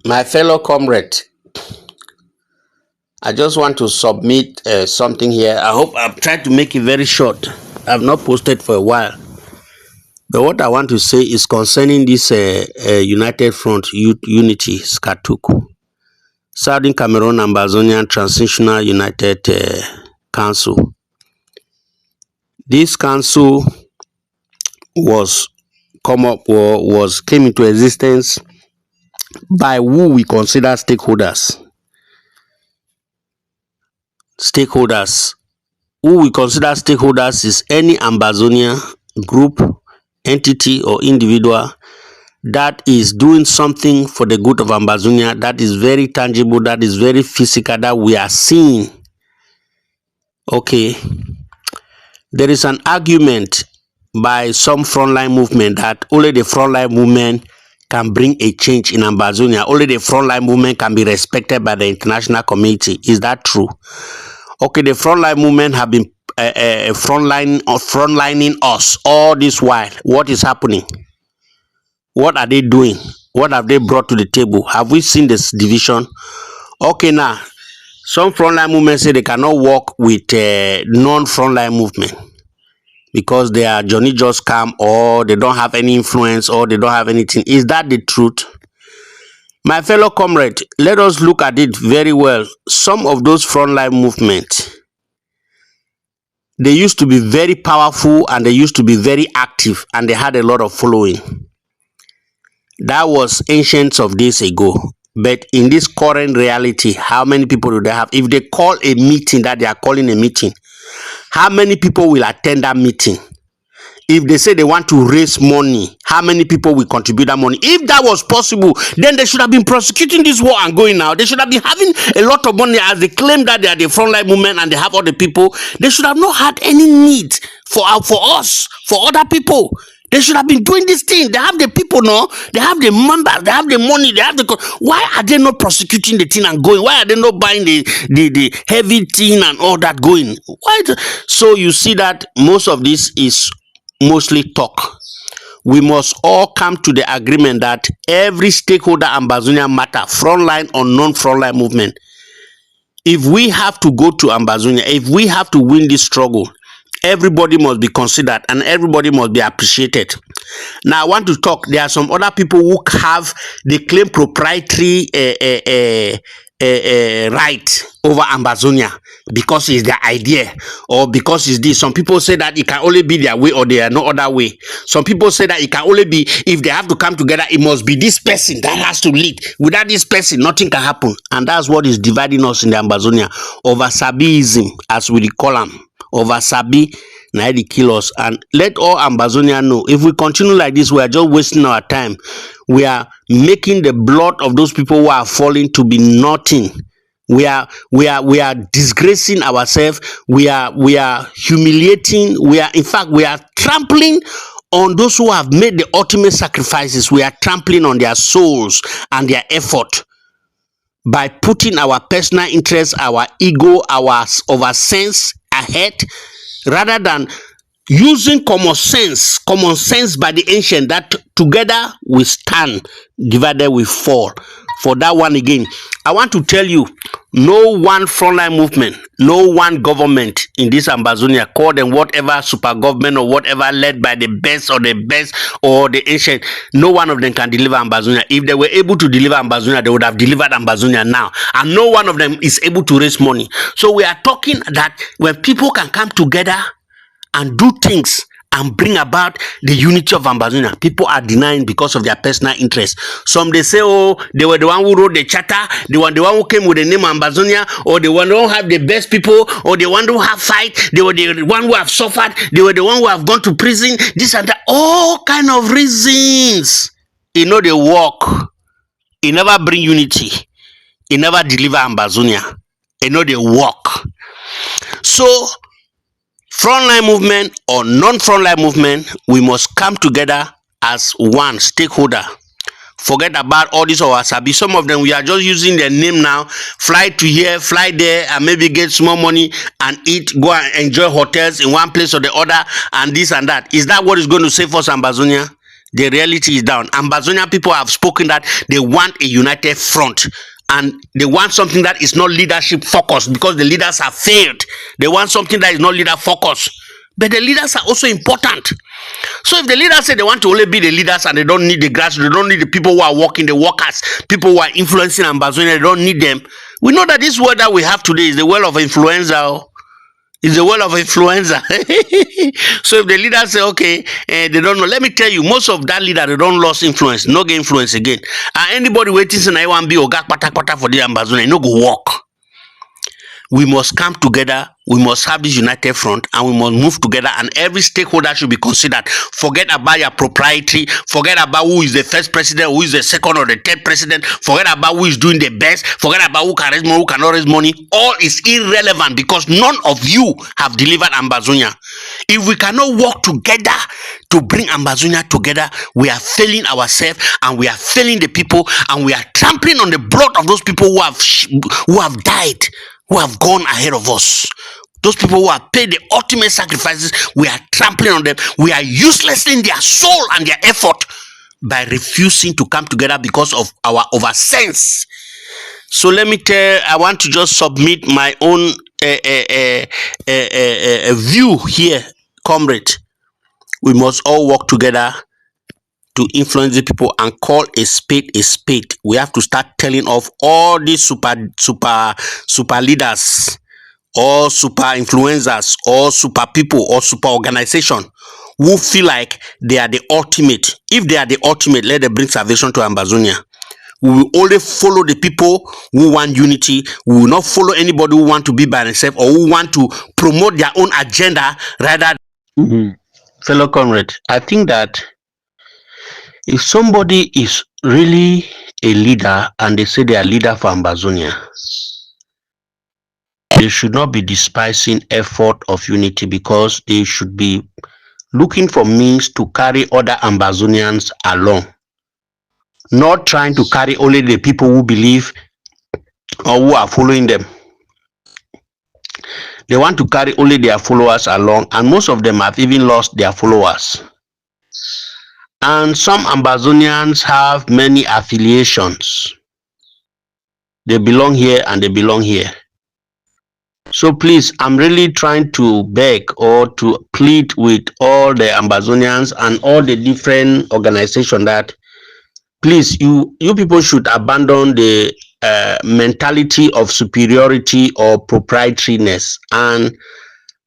My fellow comrade, I just want to submit something here. I hope I've tried to make it very short. I've not posted for a while. But what I want to say is concerning this United Front Unity SCATUC, Southern Cameroon Ambazonia Transitional United Council. This council came into existence by who we consider stakeholders. Who we consider stakeholders is any Ambazonia group, entity, or individual that is doing something for the good of Ambazonia, that is very tangible, that is very physical, that we are seeing. Okay. There is an argument by some frontline movement that only the frontline movement can bring a change in Ambazonia. Only the frontline movement can be respected by the international community. Is that true? Okay, the frontline movement have been frontlining us all this while. What is happening? What are they doing? What have they brought to the table? Have we seen this division? Okay, now some frontline movements say they cannot work with non-frontline movement because they are Johnny just come, or they don't have any influence, or they don't have anything. Is that the truth? My fellow comrade, let us look at it very well. Some of those frontline movements, they used to be very powerful and they used to be very active and they had a lot of following. That was ancients of days ago. But in this current reality, how many people do they have? If they call a meeting that they are calling a meeting, how many people will attend that meeting? If they say they want to raise money, how many people will contribute that money? If that was possible, then they should have been prosecuting this war and going now. They should have been having a lot of money, as they claim that they are the frontline movement and they have all the people. They should have not had any need for us, for other people. They should have been doing this thing. They have the people now. They have the members. They have the money. They have the. Why are they not prosecuting the thing and going? Why are they not buying the heavy thing and all that going? Why? So you see that most of this is mostly talk. We must all come to the agreement that every stakeholder Ambazonia matter, frontline or non-frontline movement. If we have to go to Ambazonia, if we have to win this struggle, everybody must be considered and everybody must be appreciated. Now I want to talk. There are some other people who they claim proprietary right over Ambazonia because it's their idea or because it's this. Some people say that it can only be their way or there are no other way. Some people say that it can only be, if they have to come together, it must be this person that has to lead. Without this person, nothing can happen. And that's what is dividing us in the Ambazonia. Over Sabiism, as we call them. Over Sabi, now they kill us. And let all Ambazonia know, if we continue like this, we are just wasting our time. We are making the blood of those people who are falling to be nothing. We are disgracing ourselves. We are humiliating. In fact, we are trampling on those who have made the ultimate sacrifices. We are trampling on their souls and their effort by putting our personal interests, our ego, our sense ahead, rather than using common sense by the ancient, that together we stand, divided we fall. For that one again, I want to tell you, no one frontline movement, no one government in this Ambazonia, call them whatever, super government or whatever, led by the best or the ancient, no one of them can deliver Ambazonia. If they were able to deliver Ambazonia, they would have delivered Ambazonia now. And no one of them is able to raise money. So we are talking that when people can come together and do things and bring about the unity of Ambazonia, people are denying because of their personal interest. Some they say, oh, they were the one who wrote the charter, they were the one who came with the name Ambazonia, or they were the one who have the best people, or the one who have fight, they were the one who have suffered, they were the one who have gone to prison, this and that, all kind of reasons. You know, they work. It never bring unity. It never deliver Ambazonia. You know, they work. So frontline movement or non-frontline movement, we must come together as one stakeholder. Forget about all this Owasabi. Some of them, we are just using their name now. Fly to here, fly there, and maybe get small money and eat, go and enjoy hotels in one place or the other, and this and that. Is that what is going to save us, Ambazonia? The reality is down. Ambazonian people have spoken that they want a united front, and they want something that is not leadership focused because the leaders have failed. They want something that is not leader focused. But the leaders are also important. So if the leaders say they want to only be the leaders and they don't need the grassroots, they don't need the people who are working, the workers, people who are influencing Ambazonia, they don't need them. We know that this world that we have today is the world of influenza. It's the world of influenza. So if the leaders say, okay, they don't know, let me tell you, most of that leader, they don't lose influence, no get influence again. And anybody waiting to say, I want to be Oga Pata for the Ambazonia, no go walk. We must come together, we must have this united front, and we must move together, and every stakeholder should be considered. Forget about your propriety, forget about who is the first president, who is the second or the third president, forget about who is doing the best, forget about who can raise money, who cannot raise money. All is irrelevant because none of you have delivered Ambazonia. If we cannot work together to bring Ambazonia together, we are failing ourselves, and we are failing the people, and we are trampling on the blood of those people who have died, who have gone ahead of us. Those people who have paid the ultimate sacrifices, we are trampling on them. We are useless in their soul and their effort by refusing to come together because of our oversense. So let me I want to just submit my own view here, comrade. We must all work together to influence the people and call a spade a spade. We have to start telling off all these super leaders, or super influencers, or super people, or super organization who feel like they are the ultimate. If they are the ultimate, let them bring salvation to Ambazonia. We will only follow the people who want unity. We will not follow anybody who want to be by themselves or who want to promote their own agenda rather. Fellow comrade, I think that if somebody is really a leader and they say they are leader for Ambazonia, they should not be despising effort of unity, because they should be looking for means to carry other Ambazonians along, not trying to carry only the people who believe or who are following them. They want to carry only their followers along, and most of them have even lost their followers. And some Ambazonians have many affiliations. They belong here and they belong here. So please, I'm really trying to beg or to plead with all the Ambazonians and all the different organizations that please, you people should abandon the mentality of superiority or proprietariness, and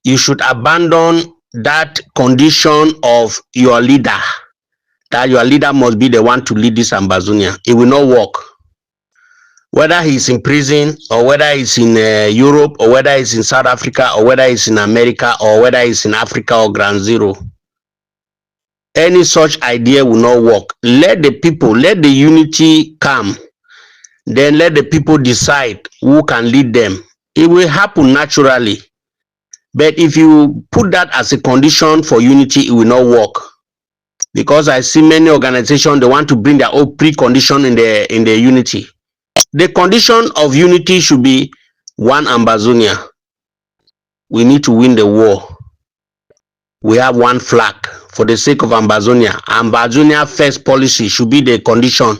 you should abandon that condition of your leader, that your leader must be the one to lead this Ambazonia. It will not work. Whether he's in prison, or whether he's in Europe, or whether he's in South Africa, or whether he's in America, or whether he's in Africa or Ground Zero, any such idea will not work. Let the people, let the unity come. Then let the people decide who can lead them. It will happen naturally. But if you put that as a condition for unity, it will not work. Because I see many organizations, they want to bring their own precondition in the unity. The condition of unity should be one Ambazonia. We need to win the war. We have one flag for the sake of Ambazonia. Ambazonia first policy should be the condition.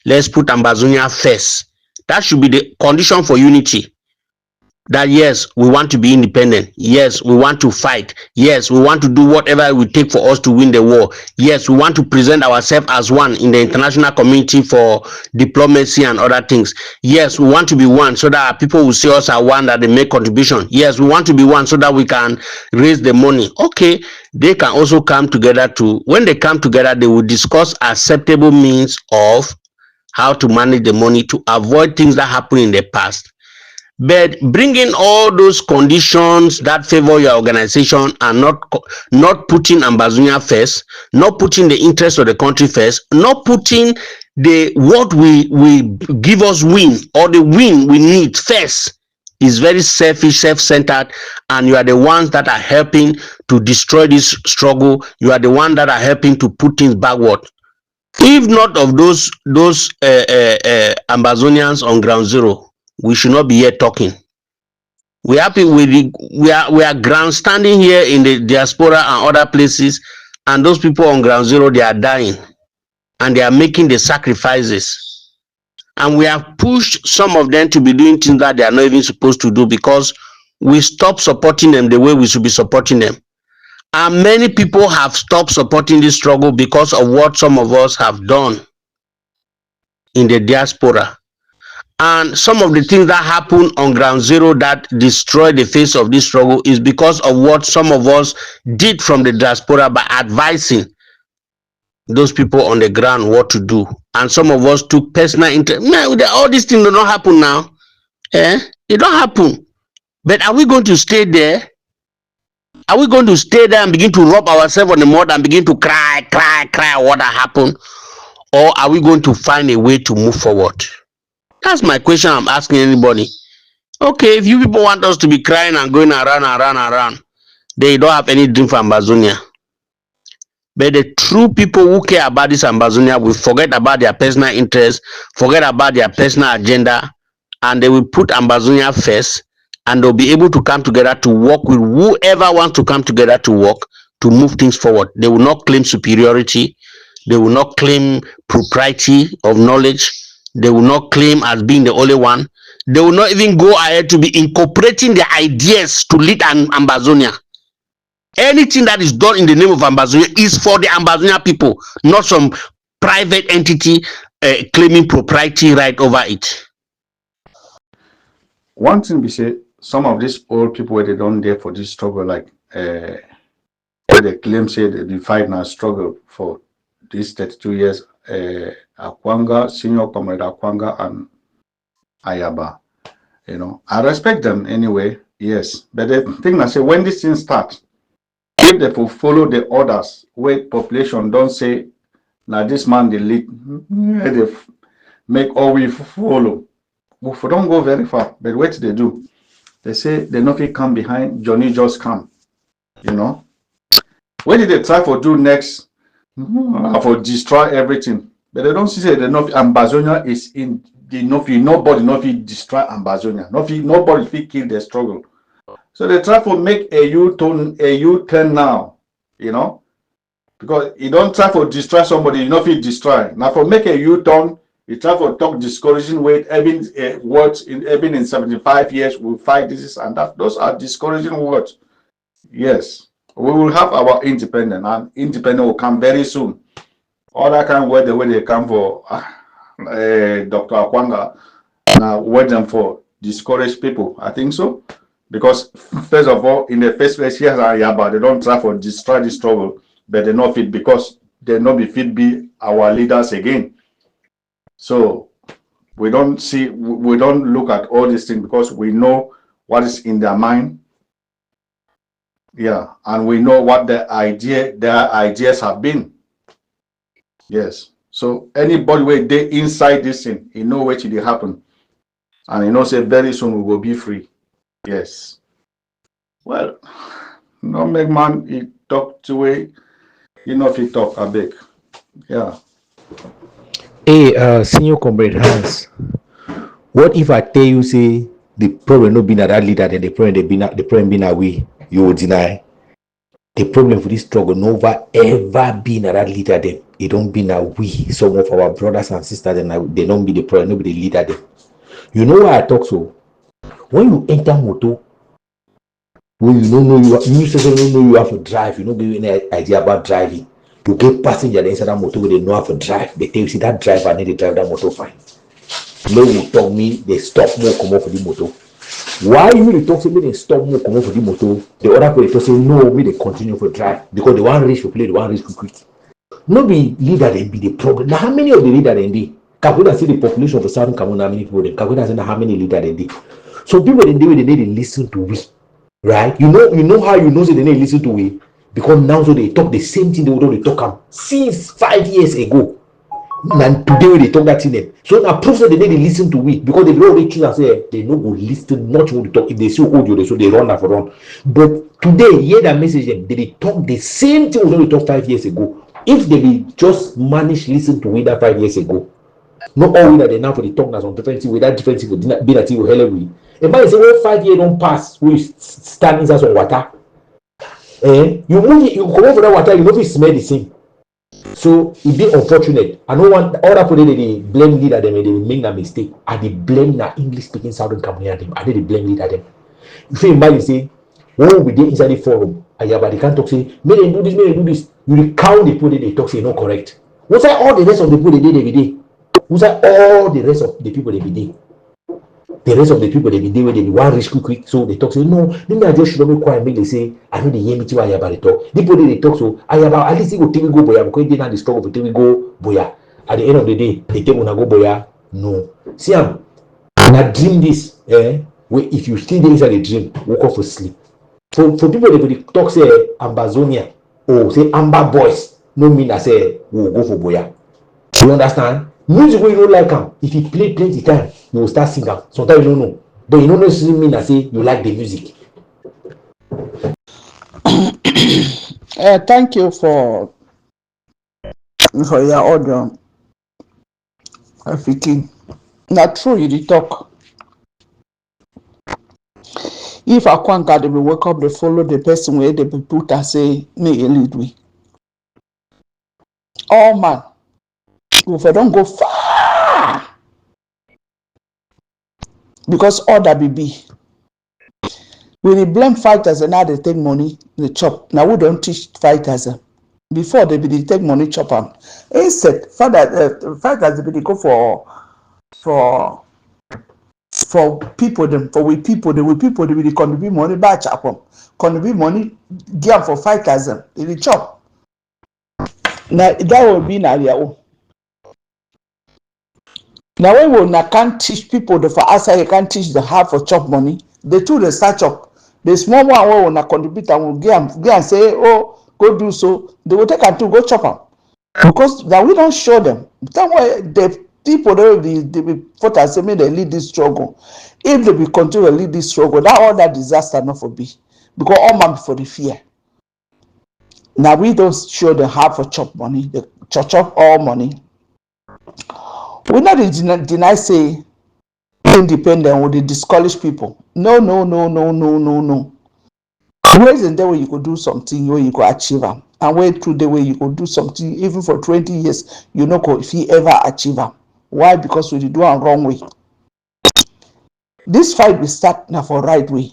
Let's put Ambazonia first. That should be the condition for unity. That yes, we want to be independent. Yes, we want to fight. Yes, we want to do whatever it will take for us to win the war. Yes, we want to present ourselves as one in the international community for diplomacy and other things. Yes, we want to be one so that people will see us as one, that they make contribution. Yes, we want to be one so that we can raise the money. Okay, they can also come together to, when they come together, they will discuss acceptable means of how to manage the money to avoid things that happened in the past. But bringing all those conditions that favor your organization and not putting Ambazonia first, not putting the interest of the country first, not putting the what we give us win or the win we need first, is very selfish, self-centered, and you are the ones that are helping to destroy this struggle. You are the ones that are helping to put things backward. If not of those Ambazonians on Ground Zero, we should not be here talking. We are happy with we are grandstanding here in the diaspora and other places and those people on ground zero, they are dying and they are making the sacrifices, and we have pushed some of them to be doing things that they are not even supposed to do because we stop supporting them the way we should be supporting them. And many people have stopped supporting this struggle because of what some of us have done in the diaspora. And some of the things that happen on ground zero that destroy the face of this struggle is because of what some of us did from the diaspora by advising those people on the ground what to do. And some of us took personal interest. Man, all these things do not happen now. It don't happen. But are we going to stay there? Are we going to stay there and begin to rub ourselves on the mud and begin to cry what happened? Or are we going to find a way to move forward? That's my question I'm asking anybody. Okay, if you people want us to be crying and going around, they don't have any dream for Ambazonia. But the true people who care about this Ambazonia will forget about their personal interests, forget about their personal agenda, and they will put Ambazonia first, and they'll be able to come together to work with whoever wants to come together to work to move things forward. They will not claim superiority. They will not claim propriety of knowledge. They will not claim as being the only one. They will not even go ahead to be incorporating their ideas to lead an Ambazonia. Anything that is done in the name of Ambazonia is for the Ambazonia people, not some private entity claiming propriety right over it. One thing we say, some of these old people where they don't dare for this struggle, like where they claim say they fight now struggle for these 32 years, Akwanga, Senior Comrade Akwanga and Ayaba. You know, I respect them anyway, yes. But the thing I say, when this thing starts, if they follow the orders, where population don't say, now this man they lead, they make all we follow. We don't go very far, but what they do? They say they nothing come behind, Johnny just come. You know? What did they try for do next? For destroy everything. But they don't see the North Ambazonia is in the North. Nobody destroy Ambazonia. Nobody fit kill the struggle. So they try to make a U-turn now, you know, because you don't try to destroy somebody, you know, if you destroy. Now for make a U-turn, you try to talk discouraging way, even words even in 75 years we'll fight this and that. Those are discouraging words. Yes, we will have our independence, and independence will come very soon. All that kind of word the way they come for Dr. Akwanga, now word them for discourage people. I think so. Because first of all, in the first place, here Ayaba, they don't try for destroy the struggle, but they not fit because they not be fit be our leaders again. So we don't look at all these things because we know what is in their mind. Yeah, and we know what their ideas have been. Yes. So anybody where they inside this thing, you know what will happen. And you know say very soon we will be free. Yes. Well, no make man he talk to way, you know if he talk a big. Yeah. Hey, Senior Comrade Hans, what if I tell you say the problem not been at that leader, then the problem been away, you will deny? The problem for this struggle never ever been at that leader, then it don't been a we. Some of our brothers and sisters, then they don't be the problem, nobody the leader then. You know why I talk so? When you enter motor, when you don't know you don't know you have to drive, you don't give any idea about driving. You get passenger inside that motor where they know how to drive. They tell you see that driver need to drive that motor fine. No will tell me they stop more come off for the motor. Why you they talk to me they stop more come off for the motor? The other people they talk say no, me they continue for drive because they want reach for play, they want reach quick. No be leader they be the problem. Now how many of the leader they dey? Kakuda see the population of the Southern Cameroon, how many people they? Kakuda say how many leader they dey? So people they need to listen to we, right? You know how you know say they need to listen to we because now so they talk the same thing they would talk since 5 years ago. And today they talk that thing them. So now proof that they need to listen to we because they don't already choose and say they no go listen much when they talk. If they see audio, so they run for run. But today, hear that message them, they talk the same thing we already talk 5 years ago. If they be just manage listen to we that 5 years ago, not all we that they now for the talk that's on different thing with that different thing will be that thing will hell we. If I say well 5 years don't pass, we stand inside some water. You move it, you come over that water, you know it smell the same. So it be unfortunate. I don't want other people they blame leader them and they make a mistake. I they blame na English speaking Southern Cameroon them. I they blame leader them. If you imagine say when we dey inside the forum, Ayaba they can't talk say may they do this, may they do this. You recount the people they talk say not correct. What's that all the rest of the people they did every day? What's that all the rest of the people they did? The rest of the people they be there where they want rich quick. So they talk say no, let me just show me quiet make they say I know they hear me too Ayaba they talk. The people they talk so Ayaba at least they go take me go boya because they not the struggle to take me go boya. At the end of the day, they take una go boya. No. See na dream this where if you still dey inside the dream, wake up for sleep. For people they go talk say Ambazonia or say Amba boys, no mean I say we will go for boya. You understand? Music wey you don't like am, if you play plenty time, you will start sing am. Sometimes you don't know, but you don't necessarily mean that say you like the music. Thank you for your audio, Afiki. Na true you dey talk. If Akwanka they be wake up, they follow the person where they be put and say, may you lead we. Oh man, if I don't go far, because order be. We dey blame fighters and now they take money, they chop. Now we don't teach fighters. Before they be take money chop am. Instead, fighters they go for people them, for we people they will contribute money back chop them. Contribute money give for fighters them. They chop. Now that will be na their own. Now when we can't teach people the for outside, you can't teach the how for chop money. The two they start chop. The small one where we not contribute and will give and say, oh, go do so. They will take and to go chop them. Because that we don't show them. That way the people they be fought and say may they lead this struggle. If they be continue to lead this struggle, that all that disaster not for be. Because all man for the fear. Now we don't show them how for chop money, the chop all money. We not deny say independent or they discourage people. No. Where's in the way you could do something where you could achieve them, and where through the way you could do something even for 20 years, you know, if you ever achieve them. Why? Because we do it wrong way. This fight will start now for right way.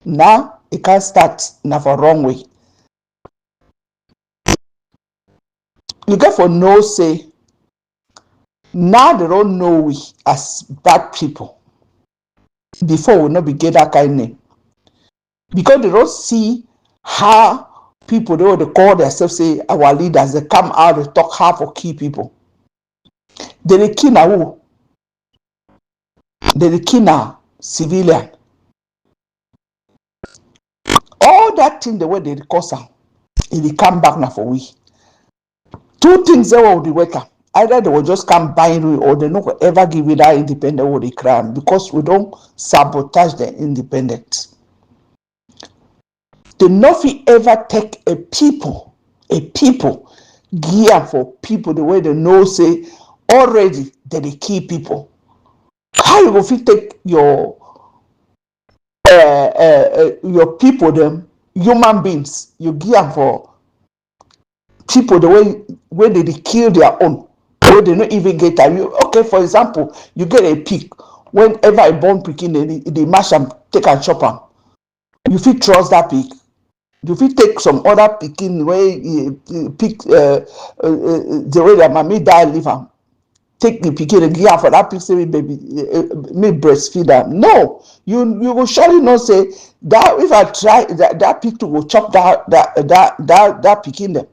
Now it can't start now for wrong way. You get for no say. Now they don't know we as bad people. Before we not be get that kind of name. Because they don't see how people they call themselves say our leaders, they come out, they talk how for key people. They kill now who? They kill now civilian. All that thing the way they cause them, it come back now for we. Two things they will be working. Either they will just come binary or they not ever give you that independent or the crime because we don't sabotage the independence. They nothing ever take a people gear for people the way they know say already that they kill people. How you go fit take your people them human beings you gear for people the way they kill their own. They don't even get time. Okay, for example, you get a pig. Whenever a born pikin, they mash and take and chop them. You fit trust that pig. You fit take some other pikin where pick the way that mommy die leave am. Take the pikin and give am for that pig say baby me breastfeed am. No, you will surely not say that if I try that pig to go chop that pikin them.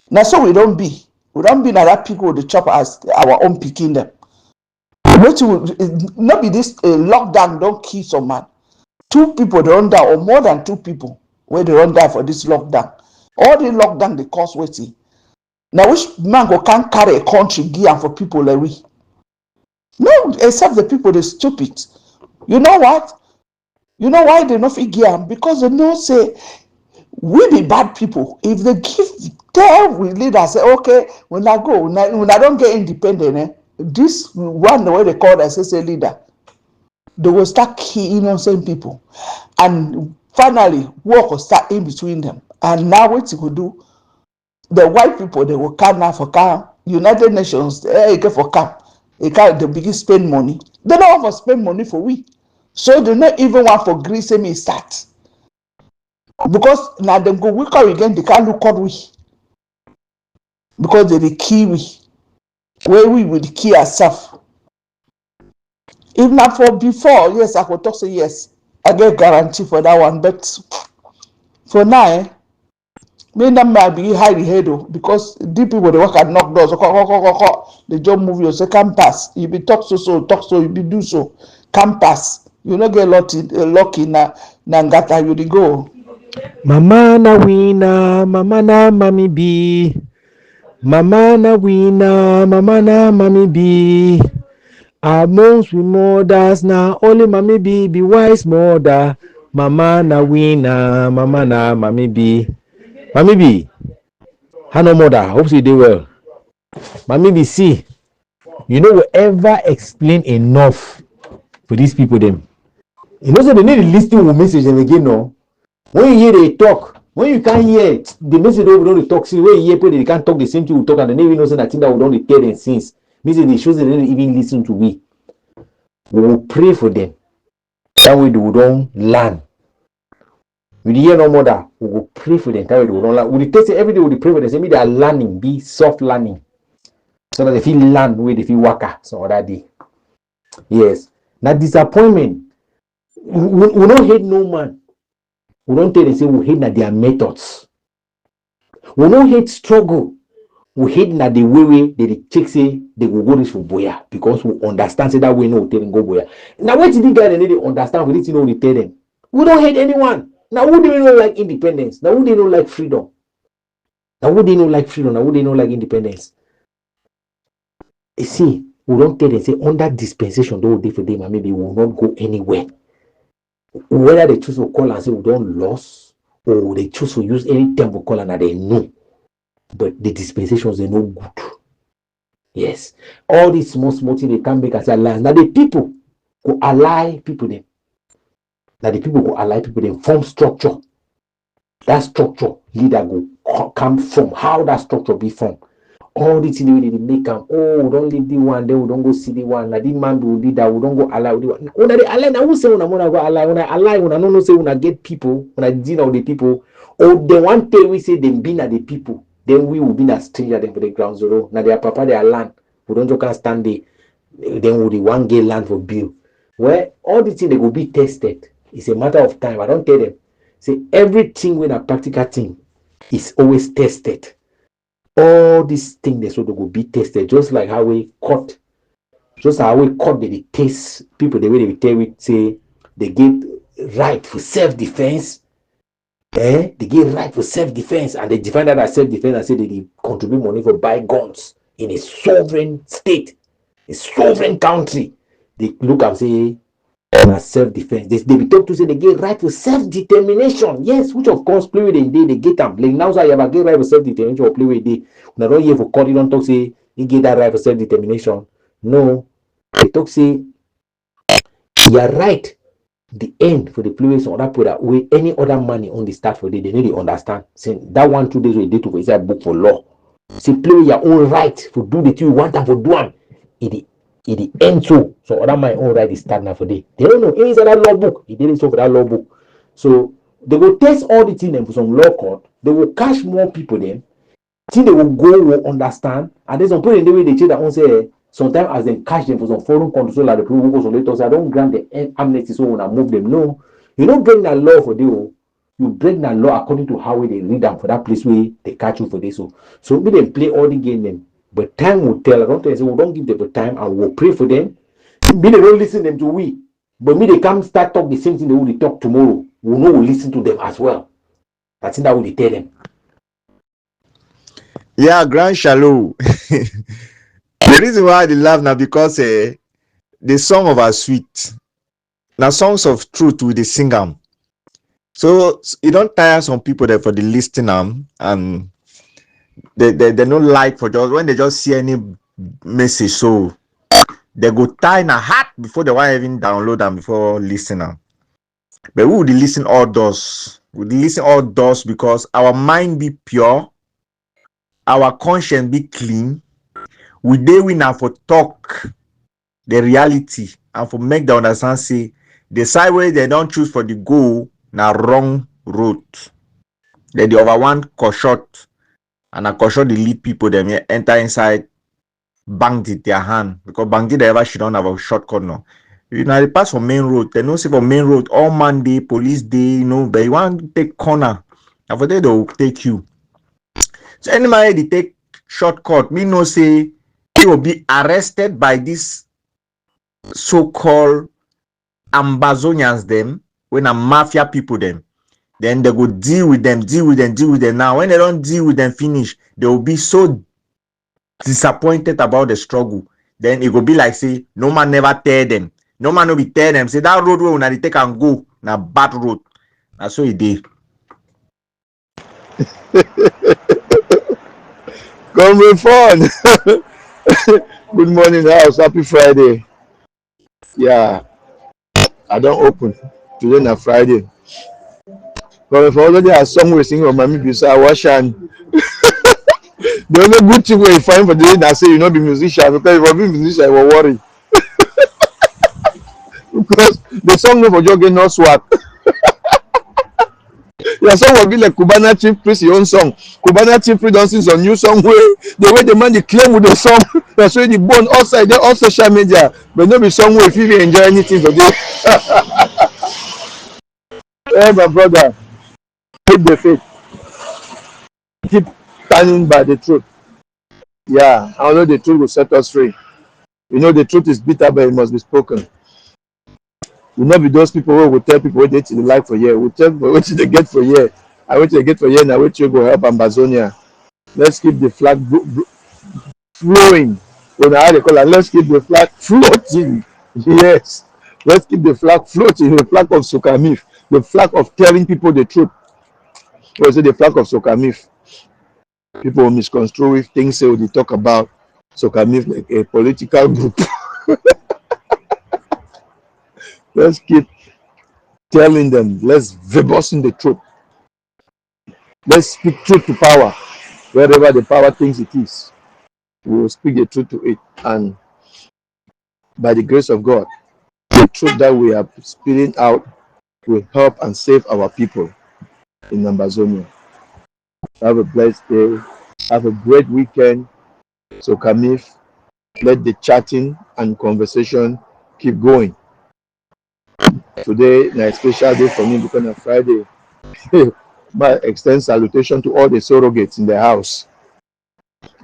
Now so we don't be. We don't be na that pig will chop as our own pikin them. Not be this lockdown don't kill some man. 2 people they run down or more than 2 people where they run down for this lockdown. All the lockdown they cause waiting. Now which man go can't carry a country gear for people like we? No, except the people they stupid. You know what? You know why they not fit gear? Because they know say we be bad people. If they tell we leaders say okay, when I go, when I don't get independent, this one the way they call as a leader, they will start killing innocent people, and finally war will start in between them. And now what you could do, the white people, they will come now for camp. United Nations, get for camp. They can't the biggest spend money. They don't want to spend money for we. So they not even want for Greece me start. Because now them go weaker again, they can't look on we. Because they the key we. Where we will key ourselves. If not for before, yes, I could talk say yes. I get guarantee for that one. But for now, me that might be high the head because the people they work at knock doors, they just move you say can't pass. You be talk so, you be do so, can't pass. You not get lucky na ngata you dey go. Mama na wina, mama na mami bi. Mama na wina, mama na mami bi. Amongst we mothers na only mami be wise mother. Mama na wina, mama na mami bi. Mami bi, hello mother, hope you dey well. Mami bi, see, you know we ever explain enough for these people them. You know, so they need to listen to message them again, no? When you hear they talk, when you can't hear the message we don't talk, see when you hear people they can't talk the same thing we talk, and they never even know say that thing that we don't tell them since. Means they shows they don't even listen to we. We will pray for them. That way they will don't learn. We hear no mother, we will pray for them. That way they will don't learn. We tell say every day we pray for them. Say me they are learning, be soft learning. So that they feel learn where they feel worker some other day. Yes. Now disappointment. We don't hate no man. We don't tell them say we hate na their methods. We don't hate struggle. We hate na the way they check say they will go this for boya because we understand say that way no tell them go boya. Now what did the guy they need to understand for this you know we tell them? We don't hate anyone. Now who do you know like independence? Now who do you know like freedom? Now who do you know like freedom? Now who do you know like independence? You see, we don't tell them say under dispensation though day for them and maybe we will not go anywhere. Whether they choose to call and say we don't lose or they choose to use any term we call and they know. But the dispensations they no good. Yes. All these small things they can make as alliance. Now the people go ally people them. Now the people go ally people them form structure. That structure leader go come from how that structure be formed. All the things they make them. Oh, we don't leave the one, then we don't go see the one. Now the man will lead that we don't go ally with the one. When they ally, now who say when I go ally? When I ally, when I don't know say when I get people, when I deal with the people, or they want tell we say them being at the people. Then we will be a stranger them for the ground zero. Now their papa their land. We don't just stand there. Then we the one get land for bill. Where all the things they will be tested. It's a matter of time. I don't tell them. Say everything when a practical thing is always tested. All these things they so they will be tested. Just like how we cut. Just how we cut the test people the way they tell it say they get right for self-defense. They get right for self-defense and they define that as self-defense and say they contribute money for buy guns in a sovereign state, a sovereign country. They look and say as self-defense. They be talk to say they get right for self-determination. Yes, which of course play with they get them. Like now so you ever get right for self-determination or play with they. Now don't hear for court, you don't talk say you get that right for self-determination. No, they talk say you're right. The end for the players on that product with any other money on the start for they need to understand. Saying that 1 2 days we did to inside book for law. Say play your own right for do the thing you want and for do one. It the end so other my own right is start now for day. They don't know inside that law book. It didn't so for that law book. So they will test all the things for some law court. They will catch more people then. Think they will go will understand and then some people in the way they change their own say. Sometimes as they catch them for some foreign control like the people who go so later say I don't grant the amnesty so when I move them. No, you don't break that law for them. You break that law according to how they read them for that place where they catch you for this. So we then play all the game them. But time will tell. I don't tell you, we don't give them the time and we'll pray for them. Me they don't listen them to we. But me they come start talk the same thing they will talk tomorrow. We know we'll listen to them as well. That's that will tell them. Yeah, Grand Shalom. The reason why they laugh now because the song of our sweet. Now songs of truth with the sing them. So you don't tire some people there for the listening and they don't like for just when they just see any message so they go tie in a hat before they want even download them before listening. But who would listen all those We listen all doors because our mind be pure, our conscience be clean. We dey we now for talk the reality and for make them understand say the side where they don't choose for the goal na wrong road. Then the other one cut short and a cut short the lead people them enter inside bank it their hand because bank it ever she don't have a shortcut now. You know, they pass for main road. They know say for main road all man day, police day, you know, but you want to take corner. And for that they will take you. So anybody they take shortcut, me know say he will be arrested by this so-called Ambazonians them when a mafia people them. Then they go deal with them. Now, when they don't deal with them finish, they will be so disappointed about the struggle. Then it will be like say no man never tell them. No man no be tell them. Say that road where they take and go na bad road. That's so it did. Comrade fun. Good morning, house. Happy Friday. Yeah, I don't open today na Friday. Comrade for already has song we sing on my music. I watch and the only good thing we find for the day na say you not be musician because if you be musician you will worry because the song no for just get no swag. Your song will be like Cubana Chief Priest your own song. Cubana Chief Priest don sing some new song wey the way the man dey claim with the song that's why the bone outside dey on social media but no be song wey if you fit enjoy anything for this. Hey my brother, keep the faith, keep standing by the truth. Yeah, I know the truth will set us free. You know the truth is bitter but it must be spoken. We not be those people who will tell people what they like for year. We tell people what they get for year. And what they get for year now what you go help Ambazonia. Let's keep the flag flowing. When how they call it, let's keep the flag floating. Yes. Let's keep the flag floating, the flag of Sokamif, the flag of telling people the truth. Or is it the flag of Sokamif? People will misconstrue if things say they talk about Sokamif like a political group. Let's keep telling them, let's verbosing the truth. Let's speak truth to power, wherever the power thinks it is. We will speak the truth to it. And by the grace of God, the truth that we are spitting out will help and save our people in Ambazonia. Have a blessed day. Have a great weekend. So Kamif, let the chatting and conversation keep going. Today is a special day for me because on Friday, my extend salutation to all the surrogates in the house.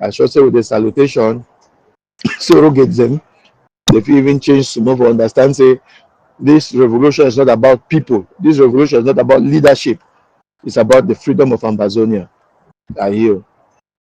I should say with the salutation, surrogates them. They've even changed some of understand say this revolution is not about people. This revolution is not about leadership. It's about the freedom of Ambazonia. I hear.